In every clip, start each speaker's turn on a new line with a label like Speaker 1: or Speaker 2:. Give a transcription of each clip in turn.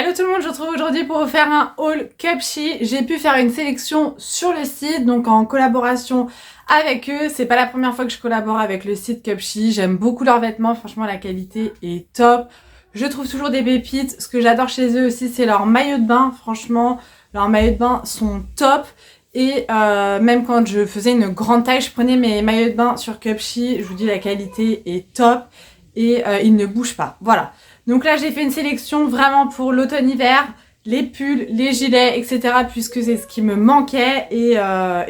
Speaker 1: Hello tout le monde, je vous retrouve aujourd'hui pour vous faire un haul Cupshe. J'ai pu faire une sélection sur le site, donc en collaboration avec eux. C'est pas la première fois que je collabore avec le site Cupshe. J'aime beaucoup leurs vêtements, franchement la qualité est top. Je trouve toujours des pépites. Ce que j'adore chez eux aussi, c'est leurs maillots de bain. Franchement, leurs maillots de bain sont top. Et même quand je faisais une grande taille, je prenais mes maillots de bain sur Cupshe. Je vous dis, la qualité est top et ils ne bougent pas. Voilà. Donc là, j'ai fait une sélection vraiment pour l'automne-hiver, les pulls, les gilets, etc. puisque c'est ce qui me manquait et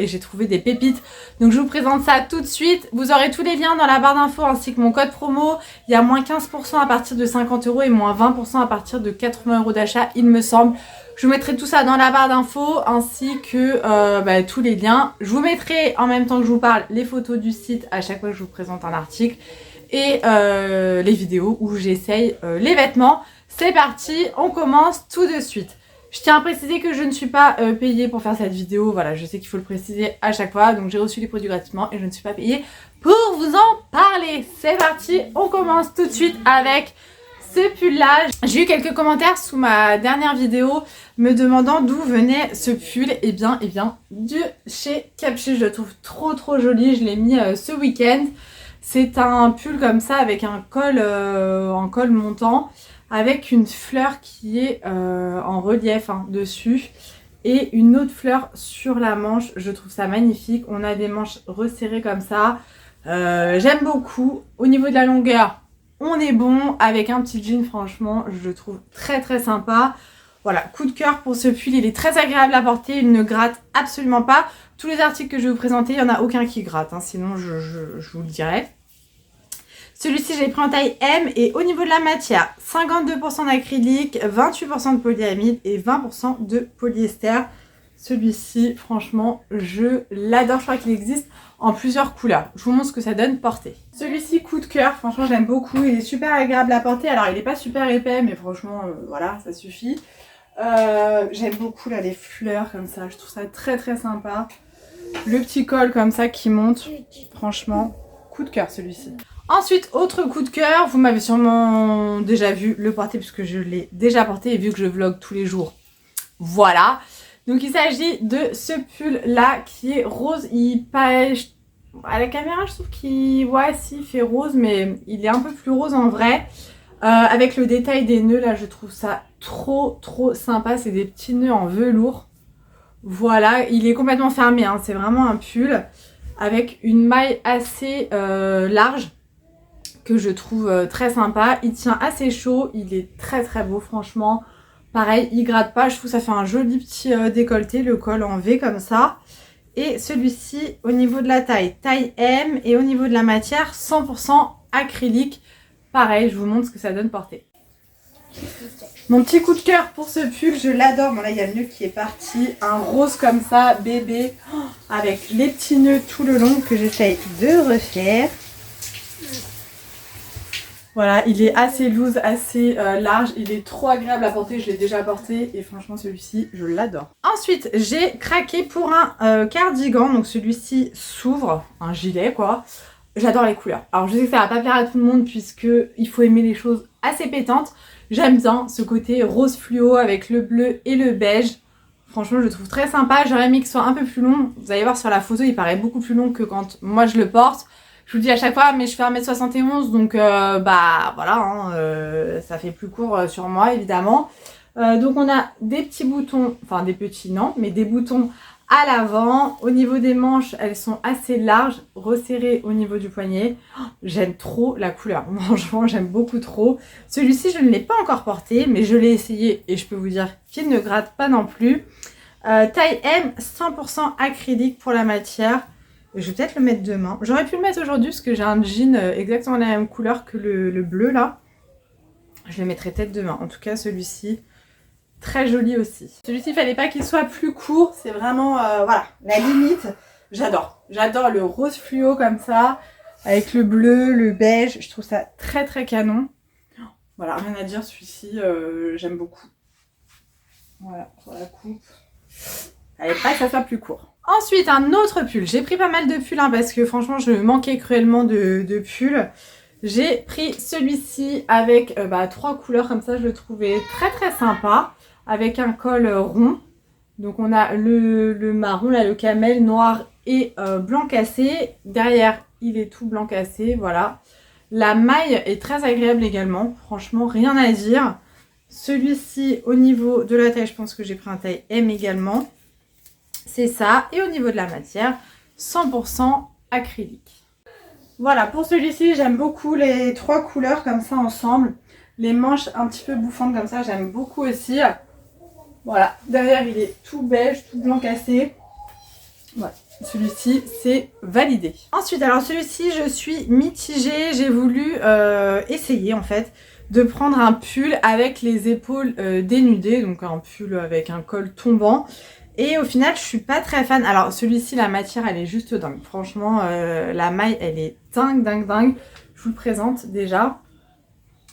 Speaker 1: j'ai trouvé des pépites. Donc je vous présente ça tout de suite. Vous aurez tous les liens dans la barre d'infos ainsi que mon code promo. Il y a moins 15% à partir de 50 € et moins 20% à partir de 80 € d'achat, il me semble. Je vous mettrai tout ça dans la barre d'infos ainsi que tous les liens. Je vous mettrai en même temps que je vous parle les photos du site à chaque fois que je vous présente un article. Et les vidéos où j'essaye les vêtements. C'est parti, on commence tout de suite. Je tiens à préciser que je ne suis pas payée pour faire cette vidéo. Voilà, je sais qu'il faut le préciser à chaque fois. Donc j'ai reçu les produits gratuitement et je ne suis pas payée pour vous en parler. C'est parti, on commence tout de suite avec ce pull-là. J'ai eu quelques commentaires sous ma dernière vidéo me demandant d'où venait ce pull. Et bien, de chez Cupshe. Je le trouve trop joli. Je l'ai mis ce week-end. C'est un pull comme ça avec un col en col montant avec une fleur qui est en relief dessus et une autre fleur sur la manche. Je trouve ça magnifique. On a des manches resserrées comme ça. J'aime beaucoup. Au niveau de la longueur, on est bon. Avec un petit jean, franchement, je le trouve très sympa. Voilà, coup de cœur pour ce pull. Il est très agréable à porter. Il ne gratte absolument pas. Tous les articles que je vais vous présenter, il n'y en a aucun qui gratte. Sinon, je vous le dirai. Celui-ci, j'ai pris en taille M et au niveau de la matière, 52% d'acrylique, 28% de polyamide et 20% de polyester. Celui-ci, franchement, je l'adore. Je crois qu'il existe en plusieurs couleurs. Je vous montre ce que ça donne porter. Celui-ci, coup de cœur. Franchement, j'aime beaucoup. Il est super agréable à porter. Alors, il n'est pas super épais, mais franchement, voilà, ça suffit. J'aime beaucoup là les fleurs comme ça. Je trouve ça très sympa. Le petit col comme ça qui monte. Franchement, coup de cœur celui-ci. Ensuite, autre coup de cœur, vous m'avez sûrement déjà vu le porter puisque je l'ai déjà porté et vu que je vlog tous les jours. Voilà. Donc il s'agit de ce pull là qui est rose. Il passe à la caméra, je trouve qu'il il fait rose, mais il est un peu plus rose en vrai. Avec le détail des nœuds là, je trouve ça trop sympa. C'est des petits nœuds en velours. Voilà, il est complètement fermé. C'est vraiment un pull avec une maille assez large. Que je trouve très sympa. Il tient assez chaud, il est très beau franchement. Pareil, il gratte pas, je trouve que ça fait un joli petit décolleté, le col en V comme ça. Et celui-ci, au niveau de la taille, taille M, et au niveau de la matière, 100% acrylique. Pareil, je vous montre ce que ça donne porter. Mon petit coup de cœur pour ce pull, je l'adore. Bon là, il y a le nœud qui est parti. Un rose comme ça, bébé, avec les petits nœuds tout le long que j'essaye de refaire. Voilà, il est assez loose, assez large, il est trop agréable à porter, je l'ai déjà porté et franchement celui-ci, je l'adore. Ensuite, j'ai craqué pour un cardigan, donc celui-ci s'ouvre, un gilet quoi. J'adore les couleurs. Alors je sais que ça va pas plaire à tout le monde puisque il faut aimer les choses assez pétantes. J'aime bien ce côté rose fluo avec le bleu et le beige. Franchement, je le trouve très sympa. J'aurais aimé qu'il soit un peu plus long. Vous allez voir sur la photo, il paraît beaucoup plus long que quand moi je le porte. Je vous le dis à chaque fois, mais je fais 1m71, donc voilà, ça fait plus court sur moi évidemment. Donc on a des petits boutons, enfin des petits non, mais des boutons à l'avant. Au niveau des manches, elles sont assez larges, resserrées au niveau du poignet. Oh, j'aime trop la couleur, franchement j'aime beaucoup trop. Celui-ci je ne l'ai pas encore porté, mais je l'ai essayé et je peux vous dire qu'il ne gratte pas non plus. Taille M, 100% acrylique pour la matière. Je vais peut-être le mettre demain. J'aurais pu le mettre aujourd'hui parce que j'ai un jean exactement la même couleur que le bleu là. Je le mettrai peut-être demain. En tout cas celui-ci, très joli aussi. Celui-ci, il fallait pas qu'il soit plus court. C'est vraiment, voilà, la limite. J'adore. J'adore le rose fluo comme ça. Avec le bleu, le beige. Je trouve ça très canon. Voilà, rien à dire. Celui-ci, j'aime beaucoup. Voilà, pour la coupe. Il fallait pas que ça soit plus court. Ensuite, un autre pull. J'ai pris pas mal de pulls parce que franchement, je manquais cruellement de pulls. J'ai pris celui-ci avec 3 couleurs comme ça, je le trouvais très très sympa, avec un col rond. Donc on a le marron, là, le camel, noir et blanc cassé. Derrière, il est tout blanc cassé, voilà. La maille est très agréable également, franchement, rien à dire. Celui-ci, au niveau de la taille, je pense que j'ai pris un taille M également. C'est ça. Et au niveau de la matière, 100% acrylique. Voilà, pour celui-ci, j'aime beaucoup les 3 couleurs comme ça ensemble. Les manches un petit peu bouffantes comme ça, j'aime beaucoup aussi. Voilà, derrière, il est tout beige, tout blanc cassé. Voilà, celui-ci, c'est validé. Ensuite, alors celui-ci, je suis mitigée. J'ai voulu essayer en fait de prendre un pull avec les épaules dénudées. Donc un pull avec un col tombant. Et au final, je suis pas très fan. Alors celui-ci, la matière, elle est juste dingue. Franchement, la maille, elle est dingue, dingue, dingue. Je vous le présente déjà.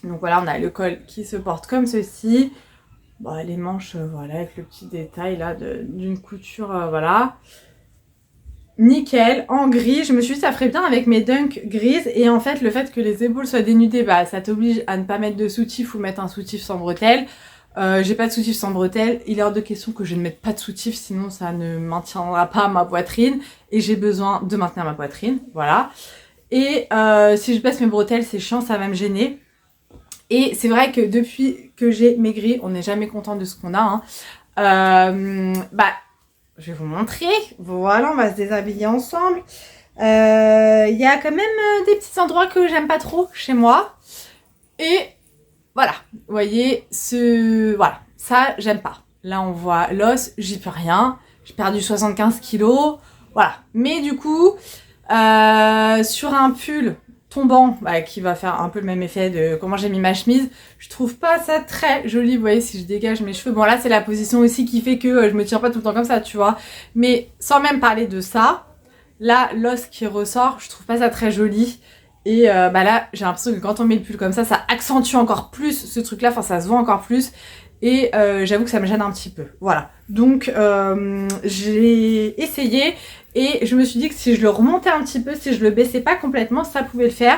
Speaker 1: Donc voilà, on a le col qui se porte comme ceci. Bon, les manches, voilà, avec le petit détail là d'une couture, voilà. Nickel, en gris. Je me suis dit ça ferait bien avec mes dunks grises. Et en fait, le fait que les épaules soient dénudées, bah ça t'oblige à ne pas mettre de soutif ou mettre un soutif sans bretelles. J'ai pas de soutif sans bretelles, il est hors de question que je ne mette pas de soutif, sinon ça ne maintiendra pas ma poitrine et j'ai besoin de maintenir ma poitrine, voilà. Et si je baisse mes bretelles, c'est chiant, ça va me gêner. Et c'est vrai que depuis que j'ai maigri, on n'est jamais content de ce qu'on a, hein. Je vais vous montrer, voilà, on va se déshabiller ensemble. Il y a quand même des petits endroits que j'aime pas trop chez moi. Et voilà, vous voyez, voilà, ça, j'aime pas. Là, on voit l'os, j'y peux rien. J'ai perdu 75 kilos, voilà. Mais du coup, sur un pull tombant, qui va faire un peu le même effet de comment j'ai mis ma chemise, je trouve pas ça très joli. Vous voyez, si je dégage mes cheveux, bon là, c'est la position aussi qui fait que je me tire pas tout le temps comme ça, tu vois. Mais sans même parler de ça, là, l'os qui ressort, je trouve pas ça très joli. Et là, j'ai l'impression que quand on met le pull comme ça accentue encore plus ce truc-là, enfin ça se voit encore plus. Et j'avoue que ça me gêne un petit peu. Voilà. Donc j'ai essayé et je me suis dit que si je le remontais un petit peu, si je le baissais pas complètement, ça pouvait le faire.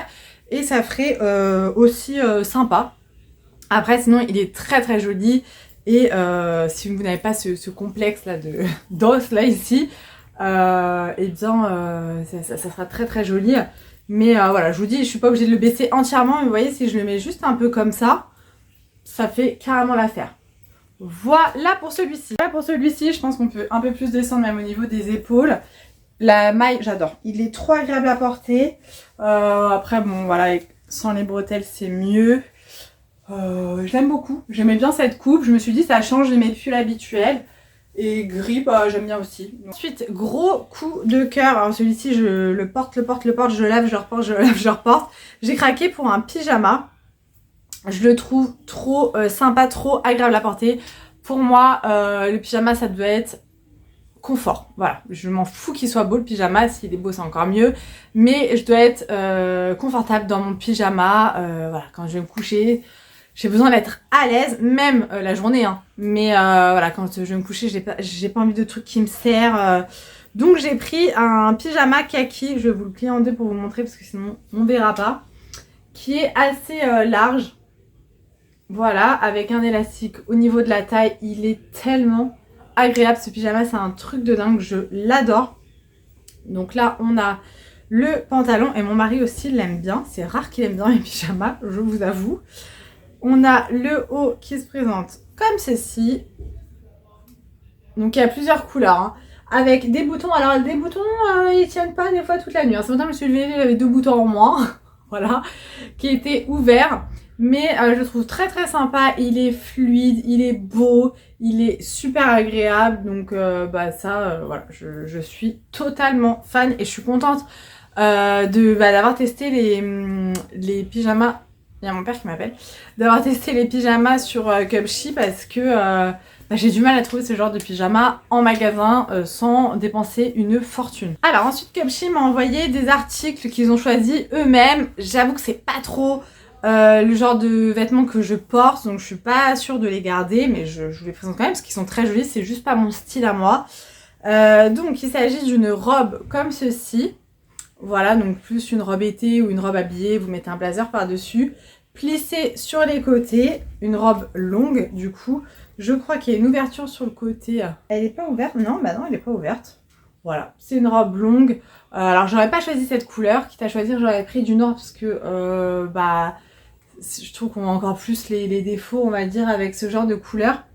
Speaker 1: Et ça ferait aussi sympa. Après, sinon, il est très très joli. Et si vous n'avez pas ce complexe là d'os là ici, ça sera très très joli. Mais voilà, je vous dis, je suis pas obligée de le baisser entièrement. Mais vous voyez, si je le mets juste un peu comme ça fait carrément l'affaire. Voilà pour celui-ci. Voilà pour celui-ci, je pense qu'on peut un peu plus descendre même au niveau des épaules. La maille, j'adore. Il est trop agréable à porter. Après, bon, voilà, sans les bretelles, c'est mieux. Je l'aime beaucoup. J'aimais bien cette coupe. Je me suis dit, ça change de mes pulls habituels. Et gris, j'aime bien aussi. Ensuite, gros coup de cœur. Alors celui-ci, je le porte, je le lave, je le reporte, je le lave, je le reporte. J'ai craqué pour un pyjama. Je le trouve trop sympa, trop agréable à porter. Pour moi, le pyjama, ça doit être confort. Voilà, je m'en fous qu'il soit beau le pyjama. S'il est beau, c'est encore mieux. Mais je dois être confortable dans mon pyjama. Voilà, quand je vais me coucher. J'ai besoin d'être à l'aise, même la journée, hein. Mais voilà, quand je vais me coucher, j'ai pas envie de trucs qui me serrent. Donc j'ai pris un pyjama kaki, je vais vous le plier en deux pour vous montrer parce que sinon on verra pas. Qui est assez large. Voilà, avec un élastique au niveau de la taille. Il est tellement agréable ce pyjama, c'est un truc de dingue, je l'adore. Donc là, on a le pantalon et mon mari aussi l'aime bien. C'est rare qu'il aime bien les pyjamas, je vous avoue. On a le haut qui se présente comme ceci. Donc il y a plusieurs couleurs, hein, avec des boutons. Alors des boutons, ils tiennent pas des fois toute la nuit. Ce matin, je me suis levée, j'avais 2 boutons en moins, voilà, qui étaient ouverts. Mais je le trouve très très sympa. Il est fluide, il est beau, il est super agréable. Donc voilà, je suis totalement fan et je suis contente d'avoir testé les pyjamas. Il y a mon père qui m'appelle, d'avoir testé les pyjamas sur Cupshe parce que j'ai du mal à trouver ce genre de pyjama en magasin sans dépenser une fortune. Alors ensuite Cupshe m'a envoyé des articles qu'ils ont choisis eux-mêmes. J'avoue que c'est pas trop le genre de vêtements que je porte, donc je suis pas sûre de les garder, mais je vous les présente quand même parce qu'ils sont très jolis, c'est juste pas mon style à moi. Donc il s'agit d'une robe comme ceci, Voilà, donc plus une robe été ou une robe habillée, vous mettez un blazer par-dessus. Plissé sur les côtés, une robe longue du coup. Je crois qu'il y a une ouverture sur le côté. Elle n'est pas ouverte? Non, bah non, elle n'est pas ouverte. Voilà, c'est une robe longue. Alors j'aurais pas choisi cette couleur, quitte à choisir j'aurais pris du noir parce que je trouve qu'on a encore plus les défauts on va dire avec ce genre de couleur.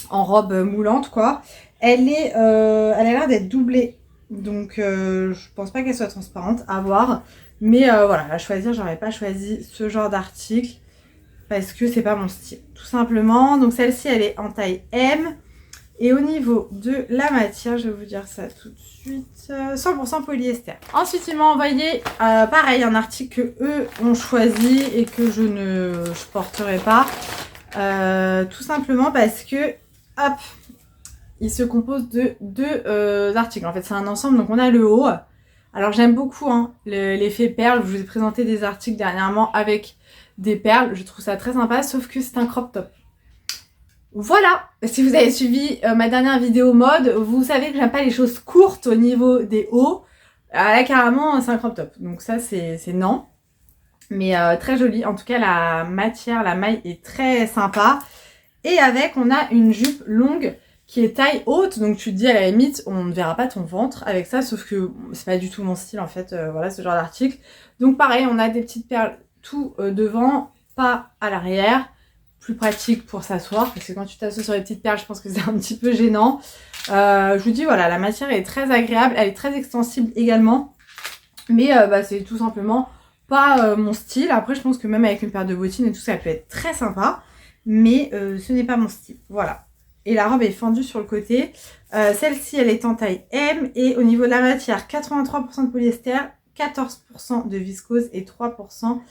Speaker 1: En robe moulante quoi. Elle a l'air d'être doublée. Donc je pense pas qu'elle soit transparente, à voir. Mais voilà, à choisir, j'aurais pas choisi ce genre d'article parce que c'est pas mon style, tout simplement. Donc celle-ci, elle est en taille M. Et au niveau de la matière, je vais vous dire ça tout de suite, 100% polyester. Ensuite, ils m'ont envoyé, pareil, un article que eux ont choisi et que je porterai pas. Tout simplement parce que, hop, il se compose de deux articles. En fait, c'est un ensemble, donc on a le haut. Alors j'aime beaucoup hein, l'effet perle. Je vous ai présenté des articles dernièrement avec des perles. Je trouve ça très sympa, sauf que c'est un crop top. Voilà, si vous avez suivi ma dernière vidéo mode, vous savez que j'aime pas les choses courtes au niveau des hauts. Là carrément c'est un crop top, donc ça c'est non. Mais très joli, en tout cas la matière, la maille est très sympa. Et avec on a une jupe longue qui est taille haute, donc tu te dis à la limite on ne verra pas ton ventre avec ça, sauf que c'est pas du tout mon style en fait, voilà ce genre d'article. Donc pareil, on a des petites perles tout devant, pas à l'arrière. Plus pratique pour s'asseoir, parce que quand tu t'assois sur les petites perles, je pense que c'est un petit peu gênant. Je vous dis, voilà, la matière est très agréable, elle est très extensible également, mais c'est tout simplement pas mon style. Après, je pense que même avec une paire de bottines et tout, ça peut être très sympa, mais ce n'est pas mon style. Voilà. Et la robe est fendue sur le côté. Celle-ci, elle est en taille M, et au niveau de la matière, 83% de polyester, 14% de viscose et 3%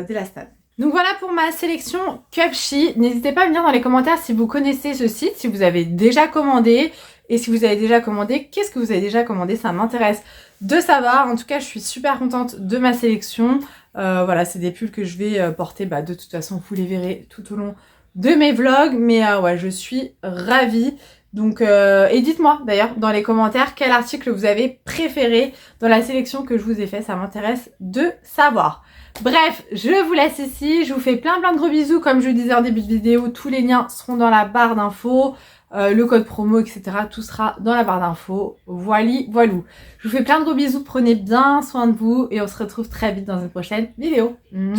Speaker 1: d'élastane. Donc voilà pour ma sélection Cupshe. N'hésitez pas à me dire dans les commentaires si vous connaissez ce site, si vous avez déjà commandé. Et si vous avez déjà commandé, qu'est-ce que vous avez déjà commandé? Ça m'intéresse de savoir. En tout cas, je suis super contente de ma sélection. Voilà, c'est des pulls que je vais porter. De toute façon, vous les verrez tout au long de mes vlogs. Mais ouais, je suis ravie. Donc, et dites-moi d'ailleurs dans les commentaires quel article vous avez préféré dans la sélection que je vous ai fait. Ça m'intéresse de savoir. Bref, je vous laisse ici, je vous fais plein de gros bisous, comme je vous disais en début de vidéo, tous les liens seront dans la barre d'infos, le code promo, etc. Tout sera dans la barre d'infos, voilou. Je vous fais plein de gros bisous, prenez bien soin de vous et on se retrouve très vite dans une prochaine vidéo. Mouah.